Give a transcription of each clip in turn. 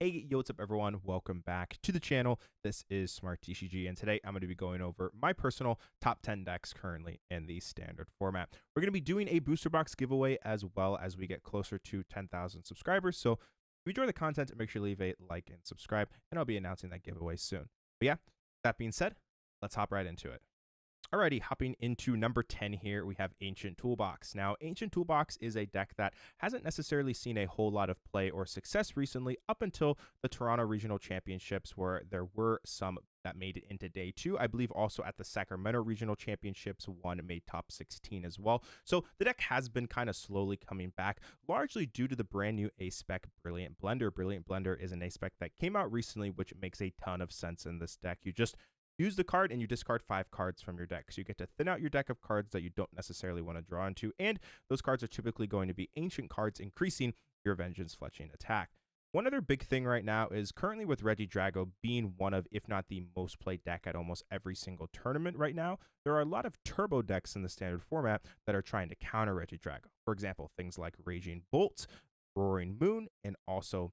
Hey, yo, what's up, everyone? Welcome back to the channel. This is Smart TCG, and today I'm going to be going over my personal top 10 decks currently in the standard format. We're going to be doing a booster box giveaway as well as we get closer to 10,000 subscribers. So if you enjoy the content, make sure to leave a like and subscribe, and I'll be announcing that giveaway soon. But yeah, that being said, let's hop right into it. Alrighty, hopping into number 10 here, we have Ancient Toolbox. Now, Ancient Toolbox is a deck that hasn't necessarily seen a whole lot of play or success recently up until the Toronto Regional Championships, where there were some that made it into day 2. I believe also at the Sacramento Regional Championships, one made top 16 as well. So the deck has been kind of slowly coming back, largely due to the brand new A-Spec Brilliant Blender. Brilliant Blender is an A-Spec that came out recently, which makes a ton of sense in this deck. You just use the card and you discard 5 cards from your deck. So you get to thin out your deck of cards that you don't necessarily want to draw into, and those cards are typically going to be ancient cards, increasing your Vengeance Fletching attack. One other big thing right now is currently with Regidrago being one of, if not the most played deck at almost every single tournament right now, there are a lot of turbo decks in the standard format that are trying to counter Regidrago. For example, things like Raging Bolt, Roaring Moon, and also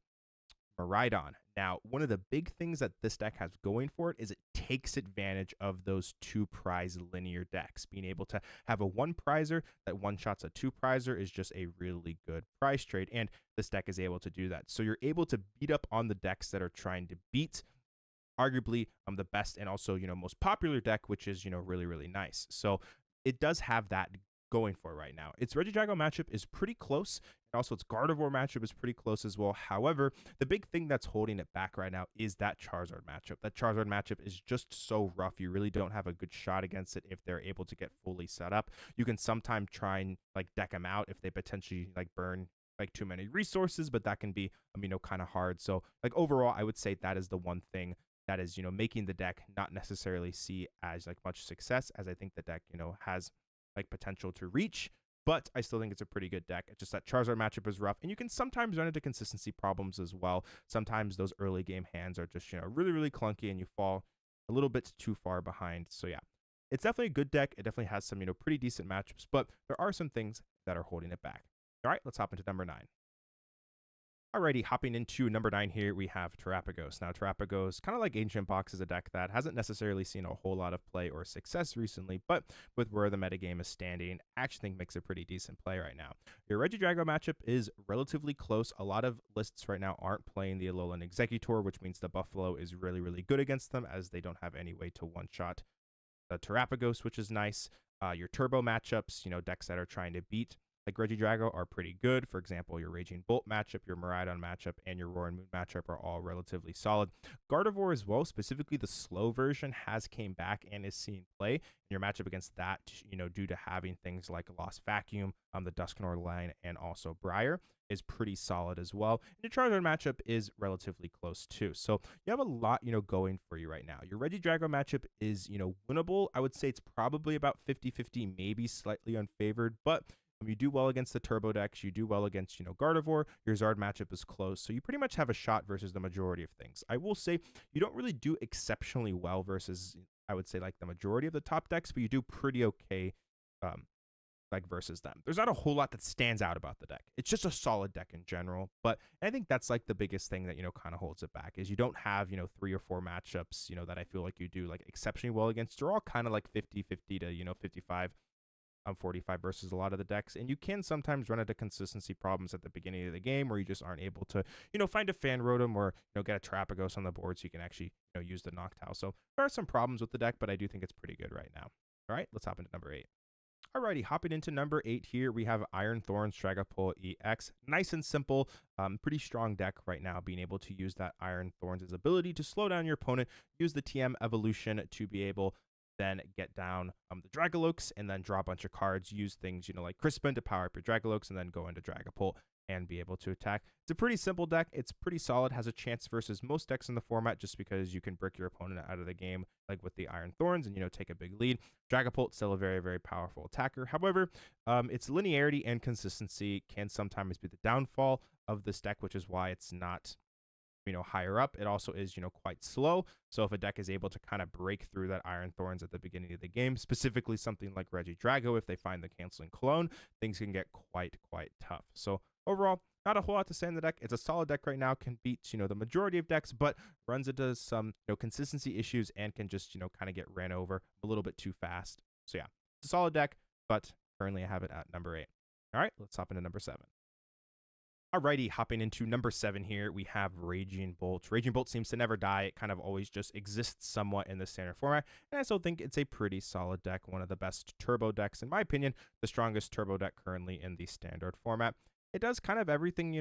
Miraidon. Now, one of the big things that this deck has going for it is it takes advantage of those 2 prize linear decks. Being able to have a 1 prizer that one-shots a 2 prizer is just a really good prize trade, and this deck is able to do that. So you're able to beat up on the decks that are trying to beat arguably the best and also, most popular deck, which is, really, really nice. So it does have that going for right now. Its Regidrago matchup is pretty close, and also its Gardevoir matchup is pretty close as well. However, the big thing that's holding it back right now is that Charizard matchup. That Charizard matchup is just so rough. You really don't have a good shot against it if they're able to get fully set up. You can sometimes try and deck them out if they potentially burn too many resources, but that can be kind of hard. So overall, I would say that is the one thing that is making the deck not necessarily see as much success as I think the deck has potential to reach, but I still think it's a pretty good deck. It's just that Charizard matchup is rough, and you can sometimes run into consistency problems as well. Sometimes those early game hands are just really, really clunky, and you fall a little bit too far behind. So yeah, it's definitely a good deck. It definitely has some pretty decent matchups, but there are some things that are holding it back. All right, let's hop into number 9. Alrighty, hopping into number 9 here, we have Terapagos. Now, Terapagos, kind of like Ancient Box, is a deck that hasn't necessarily seen a whole lot of play or success recently, but with where the metagame is standing, I actually think makes a pretty decent play right now. Your Regidrago matchup is relatively close. A lot of lists right now aren't playing the Alolan Executor, which means the Buffalo is really, really good against them, as they don't have any way to one-shot the Terapagos, which is nice. Your Turbo matchups, decks that are trying to beat Regidrago are pretty good. For example, your Raging Bolt matchup, your Miraidon matchup, and your Roaring Moon matchup are all relatively solid. Gardevoir as well, specifically the slow version, has came back and is seeing play. And your matchup against that, due to having things like Lost Vacuum, the Dusknoir line, and also Briar, is pretty solid as well. And your Charizard matchup is relatively close too. So you have a lot, going for you right now. Your Regidrago matchup is, winnable. I would say it's probably about 50-50, maybe slightly unfavored, but you do well against the turbo decks. You do well against, Gardevoir. Your Zard matchup is close. So you pretty much have a shot versus the majority of things. I will say you don't really do exceptionally well versus, I would say, the majority of the top decks, but you do pretty okay versus them. There's not a whole lot that stands out about the deck. It's just a solid deck in general. But I think that's the biggest thing that, kind of holds it back is you don't have, 3 or 4 matchups, that I feel like you do exceptionally well against. They're all kind of 50-50 to, 55. 45 versus a lot of the decks, and you can sometimes run into consistency problems at the beginning of the game where you just aren't able to find a Fan Rotom or get a Terapagos on the board so you can actually use the Noctowl. So there are some problems with the deck, but I do think it's pretty good right now. All right, let's hop into number 8. Alrighty, hopping into number 8 here, we have Iron Thorns Dragapult EX. Nice and simple, pretty strong deck right now, being able to use that Iron Thorns' ability to slow down your opponent, use the TM evolution to be able then get down the Dragaloaks and then draw a bunch of cards, use things, like Crispin to power up your Dragaloaks and then go into Dragapult and be able to attack. It's a pretty simple deck. It's pretty solid, has a chance versus most decks in the format just because you can brick your opponent out of the game with the Iron Thorns and, take a big lead. Dragapult, still a very, very powerful attacker. However, its linearity and consistency can sometimes be the downfall of this deck, which is why it's not higher up. It also is, quite slow. So if a deck is able to kind of break through that Iron Thorns at the beginning of the game, specifically something like Regidrago, if they find the canceling clone, things can get quite tough. So overall, Not a whole lot to say in the deck. It's a solid deck right now, can beat, the majority of decks, but runs into some, consistency issues and can just, kind of get ran over a little bit too fast. So yeah, it's a solid deck, but currently I have it at number 8. All right, let's hop into number 7. Alrighty, hopping into number 7 here, we have Raging Bolt. Raging Bolt seems to never die. It kind of always just exists somewhat in the standard format, and I still think it's a pretty solid deck, one of the best turbo decks, in my opinion, the strongest turbo deck currently in the standard format. It does kind of everything,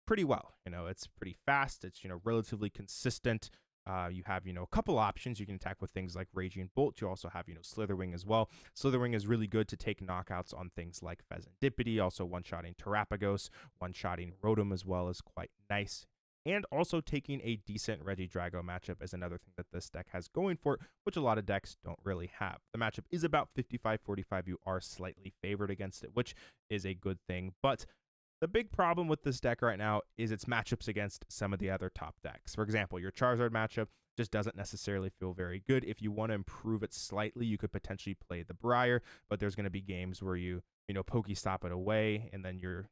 pretty well. It's pretty fast. It's, relatively consistent. You have, a couple options. You can attack with things like Raging Bolt. You also have, Slitherwing as well. Slitherwing is really good to take knockouts on things like Pheasantipity, also one-shotting Terrapagos, one-shotting Rotom as well is quite nice. And also taking a decent Regidrago matchup is another thing that this deck has going for it, which a lot of decks don't really have. The matchup is about 55-45. You are slightly favored against it, which is a good thing, but the big problem with this deck right now is its matchups against some of the other top decks. For example, your Charizard matchup just doesn't necessarily feel very good. If you want to improve it slightly, you could potentially play the Briar, but there's going to be games where you Pokestop it away, and then you're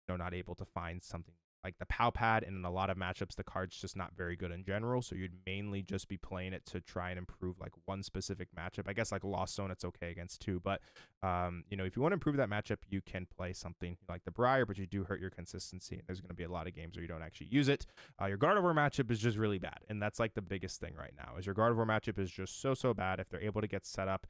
not able to find something like the Pow Pad, and in a lot of matchups, the card's just not very good in general, so you'd mainly just be playing it to try and improve like one specific matchup. I guess like Lost Zone, it's okay against too, but if you want to improve that matchup, you can play something like the Briar, but you do hurt your consistency. There's going to be a lot of games where you don't actually use it. Your Gardevoir matchup is just really bad, and that's like the biggest thing right now, is your Gardevoir matchup is just so bad. If they're able to get set up,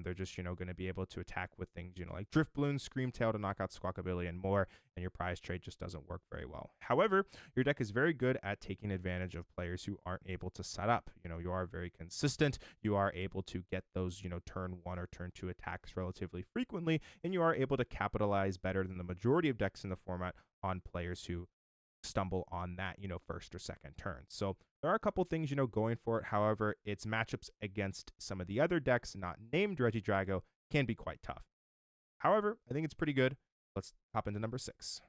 they're just, going to be able to attack with things, like Drift Balloon, Screamtail to knock out Squawkabilly and more, and your prize trade just doesn't work very well. However, your deck is very good at taking advantage of players who aren't able to set up. You are very consistent. You are able to get those, turn 1 or turn 2 attacks relatively frequently, and you are able to capitalize better than the majority of decks in the format on players who stumble on that, first or second turn. So there are a couple things, going for it. However, its matchups against some of the other decks not named Regidrago can be quite tough. However, I think it's pretty good. Let's hop into number 6.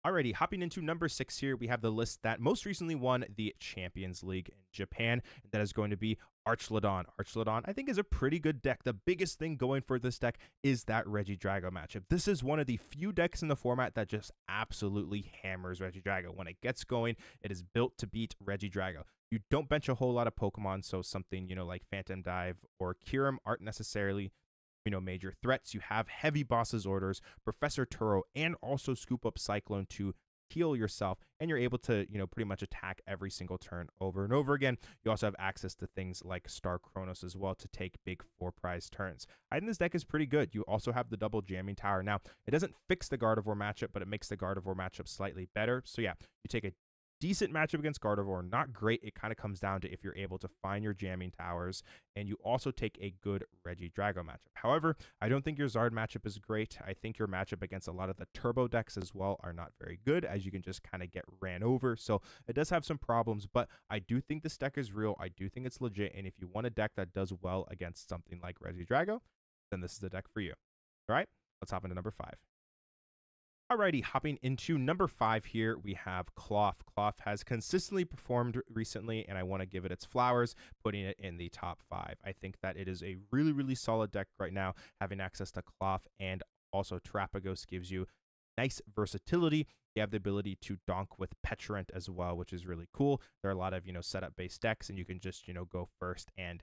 Alrighty, hopping into number 6 here, we have the list that most recently won the Champions League in Japan, and that is going to be Archlodon. Archlodon, I think, is a pretty good deck. The biggest thing going for this deck is that Regidrago matchup. This is one of the few decks in the format that just absolutely hammers Regidrago. When it gets going, it is built to beat Regidrago. You don't bench a whole lot of Pokemon, so something, like Phantom Dive or Kyurem aren't necessarily major threats. You have heavy bosses orders, Professor Turo, and also scoop up Cyclone to heal yourself, and you're able to, pretty much attack every single turn over and over again. You also have access to things like Star Chronos as well to take big 4-prize turns. I think this deck is pretty good. You also have the double jamming tower. Now, it doesn't fix the Gardevoir matchup, but it makes the Gardevoir matchup slightly better. So yeah, you take a decent matchup against Gardevoir, not great. It kind of comes down to if you're able to find your jamming towers, and you also take a good Regidrago matchup. However, I don't think your Zard matchup is great. I think your matchup against a lot of the turbo decks as well are not very good, as you can just kind of get ran over. So it does have some problems, but I do think this deck is real. I do think it's legit, and if you want a deck that does well against something like Regidrago, then this is the deck for you. All right, let's hop into number 5. Alrighty, hopping into number 5 here, we have Cloth. Cloth has consistently performed recently, and I want to give it its flowers, putting it in the top 5. I think that it is a really solid deck right now. Having access to Cloth and also Terrapagos gives you nice versatility. You have the ability to donk with Petrant as well, which is really cool. There are a lot of, setup-based decks, and you can just, go first and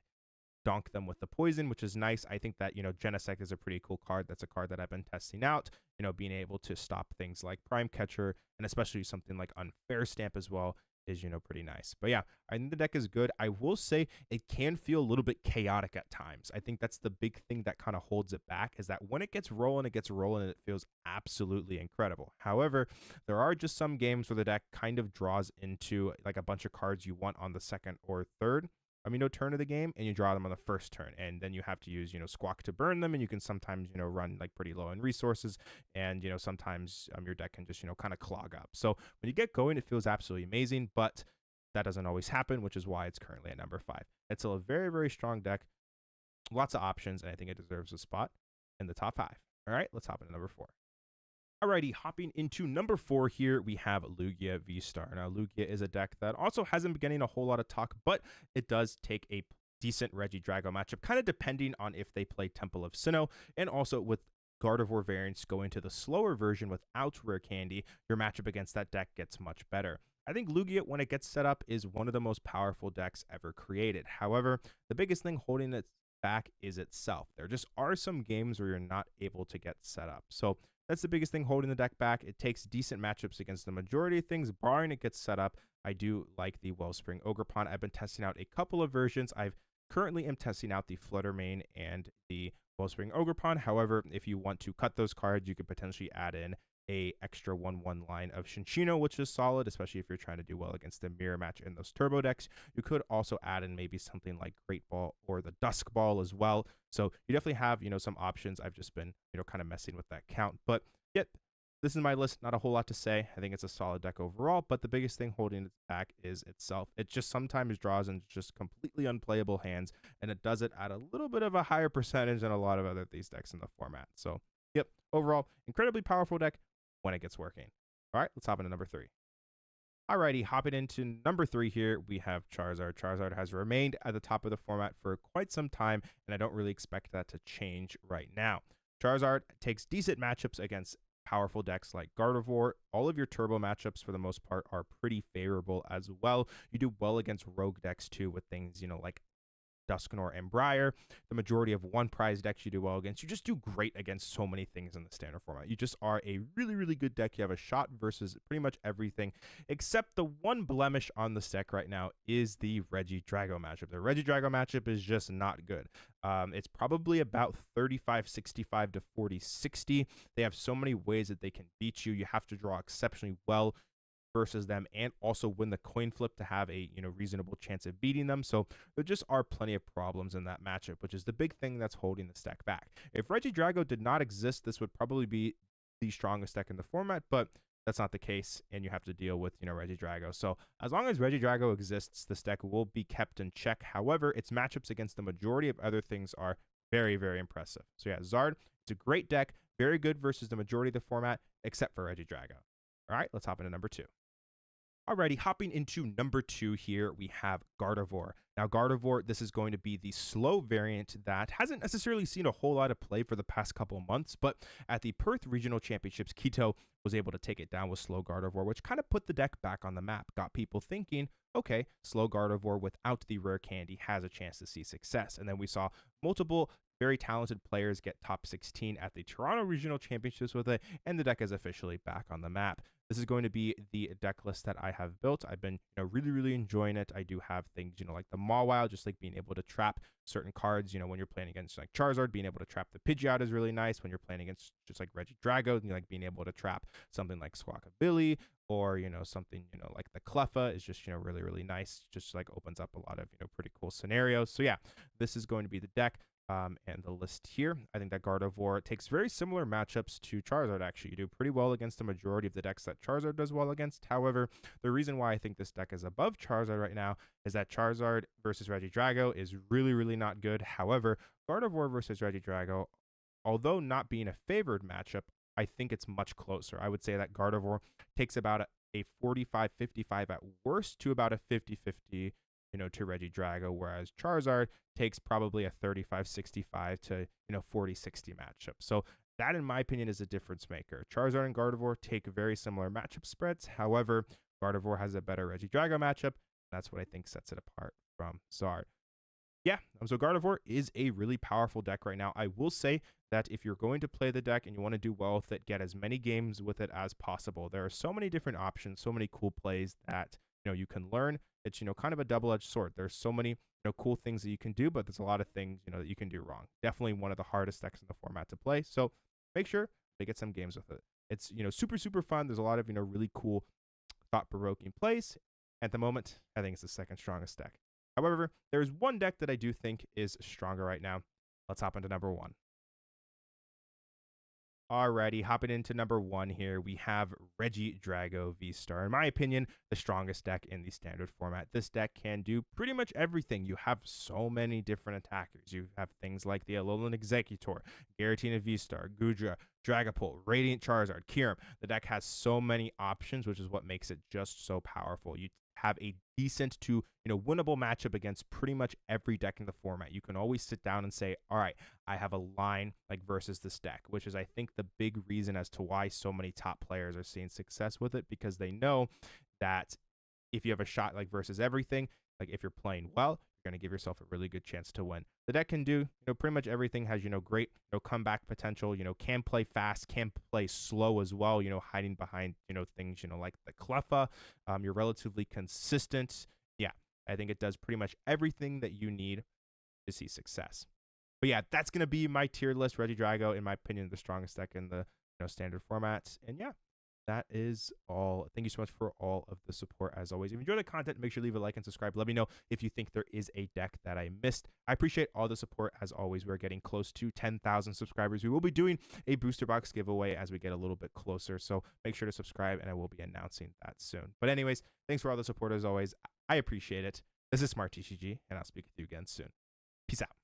donk them with the poison, which is nice. I think that, Genesect is a pretty cool card. That's a card that I've been testing out, being able to stop things like Prime Catcher, and especially something like Unfair Stamp as well is, pretty nice. But yeah, I think the deck is good. I will say it can feel a little bit chaotic at times. I think that's the big thing that kind of holds it back, is that when it gets rolling, and it feels absolutely incredible. However, there are just some games where the deck kind of draws into like a bunch of cards you want on the second or third turn of the game, and you draw them on the first turn, and then you have to use Squawk to burn them, and you can sometimes run like pretty low in resources, and sometimes your deck can just kind of clog up. So when you get going, it feels absolutely amazing, but that doesn't always happen, which is why it's currently at number 5. It's still a very strong deck, lots of options, and I think it deserves a spot in the top 5. All right, let's hop into number 4. Alrighty, hopping into number 4 here, we have Lugia V-Star. Now, Lugia is a deck that also hasn't been getting a whole lot of talk, but it does take a decent Regidrago matchup, kind of depending on if they play Temple of Sinnoh, and also with Gardevoir variants go into the slower version without Rare Candy, your matchup against that deck gets much better. I think Lugia, when it gets set up, is one of the most powerful decks ever created. However, the biggest thing holding it back is itself. There just are some games where you're not able to get set up. So that's the biggest thing holding the deck back. It takes decent matchups against the majority of things, barring it gets set up. I do like the Wellspring Ogerpon. I've been testing out a couple of versions. I've currently am testing out the Flutter Mane and the Wellspring Ogerpon. However, if you want to cut those cards, you could potentially add in a extra 1/1 line of Shinchino, which is solid, especially if you're trying to do well against the mirror match in those turbo decks. You could also add in maybe something like Great Ball or the Dusk Ball as well. So you definitely have, some options. I've just been, kind of messing with that count. But yet, this is my list. Not a whole lot to say. I think it's a solid deck overall, but the biggest thing holding it back is itself. It just sometimes draws in just completely unplayable hands, and it does it at a little bit of a higher percentage than a lot of other these decks in the format. So, yep, overall, incredibly powerful deck when it gets working. All right, let's hop into number 3. Alrighty, hopping into number 3 here, we have Charizard. Charizard has remained at the top of the format for quite some time, and I don't really expect that to change right now. Charizard takes decent matchups against powerful decks like Gardevoir. All of your turbo matchups, for the most part, are pretty favorable as well. You do well against rogue decks, too, with things, like Dusknoir and Briar. The majority of one prize decks you do well against. You just do great against so many things in the standard format. You just are a really, really good deck. You have a shot versus pretty much everything, except the one blemish on this deck right now is the Regidrago matchup. The Regidrago matchup is just not good. It's probably about 35-65 to 40-60. They have so many ways that they can beat you. You have to draw exceptionally well versus them and also win the coin flip to have a reasonable chance of beating them. So there just are plenty of problems in that matchup, which is the big thing that's holding this deck back. If Regidrago did not exist, this would probably be the strongest deck in the format, but that's not the case, and you have to deal with Regidrago. So as long as Regidrago exists, this deck will be kept in check. However, its matchups against the majority of other things are very, very impressive. So yeah, Zard, it's a great deck, very good versus the majority of the format, except for Regidrago. All right, let's hop into number 2. Alrighty, hopping into number 2 here, we have Gardevoir. Now, Gardevoir, this is going to be the slow variant that hasn't necessarily seen a whole lot of play for the past couple of months, but at the Perth Regional Championships, Quito was able to take it down with slow Gardevoir, which kind of put the deck back on the map, got people thinking, okay, slow Gardevoir without the rare candy has a chance to see success. And then we saw multiple very talented players get top 16 at the Toronto Regional Championships with it, and the deck is officially back on the map. This is going to be the deck list that I have built. I've been really, really enjoying it. I do have things, like the Mawile, just like being able to trap certain cards, when you're playing against like Charizard, being able to trap the Pidgeot is really nice. When you're playing against just like Regidrago, like being able to trap something like Squawkabilly or, something, like the Cleffa is just, really, really nice. Just like opens up a lot of, pretty cool scenarios. So yeah, this is going to be the deck. And the list here, I think that Gardevoir takes very similar matchups to Charizard, actually. You do pretty well against the majority of the decks that Charizard does well against. However, the reason why I think this deck is above Charizard right now is that Charizard versus Regidrago is really, really not good. However, Gardevoir versus Regidrago, although not being a favored matchup, I think it's much closer. I would say that Gardevoir takes about a 45-55 at worst to about a 50-50 to Regidrago, whereas Charizard takes probably a 35-65 to, 40-60 matchup. So that, in my opinion, is a difference maker. Charizard and Gardevoir take very similar matchup spreads. However, Gardevoir has a better Regidrago matchup. That's what I think sets it apart from Zard. Yeah, so Gardevoir is a really powerful deck right now. I will say that if you're going to play the deck and you want to do well with it, get as many games with it as possible. There are so many different options, so many cool plays that you can learn. It's kind of a double-edged sword. There's so many cool things that you can do, but there's a lot of things that you can do wrong. Definitely one of the hardest decks in the format to play. So make sure to get some games with it. It's super, super fun. There's a lot of really cool, thought-provoking plays. At the moment, I think it's the second strongest deck. However, there's one deck that I do think is stronger right now. Let's hop into number 1. Alrighty, hopping into number 1 here, we have Regidrago V-Star. In my opinion, the strongest deck in the standard format. This deck can do pretty much everything. You have so many different attackers. You have things like the Alolan Executor, Giratina V-Star, Gudra, Dragapult, Radiant Charizard, Kyurem. The deck has so many options, which is what makes it just so powerful. You have a decent to winnable matchup against pretty much every deck in the format. You can always sit down and say, all right, I have a line like versus this deck, which is I think the big reason as to why so many top players are seeing success with it, because they know that if you have a shot like versus everything, like if you're playing well, you're going to give yourself a really good chance to win. The deck can do, pretty much everything. Has, great, comeback potential, can play fast, can play slow as well, hiding behind, things, like the Cleffa. You're relatively consistent. Yeah, I think it does pretty much everything that you need to see success. But yeah, that's going to be my tier list. Regidrago, in my opinion, the strongest deck in the standard formats. And yeah, that is all. Thank you so much for all of the support as always. If you enjoy the content, make sure to leave a like and subscribe. Let me know if you think there is a deck that I missed. I appreciate all the support as always. We're getting close to 10,000 subscribers. We will be doing a booster box giveaway as we get a little bit closer. So make sure to subscribe and I will be announcing that soon. But anyways, thanks for all the support as always. I appreciate it. This is Smart TCG and I'll speak with you again soon. Peace out.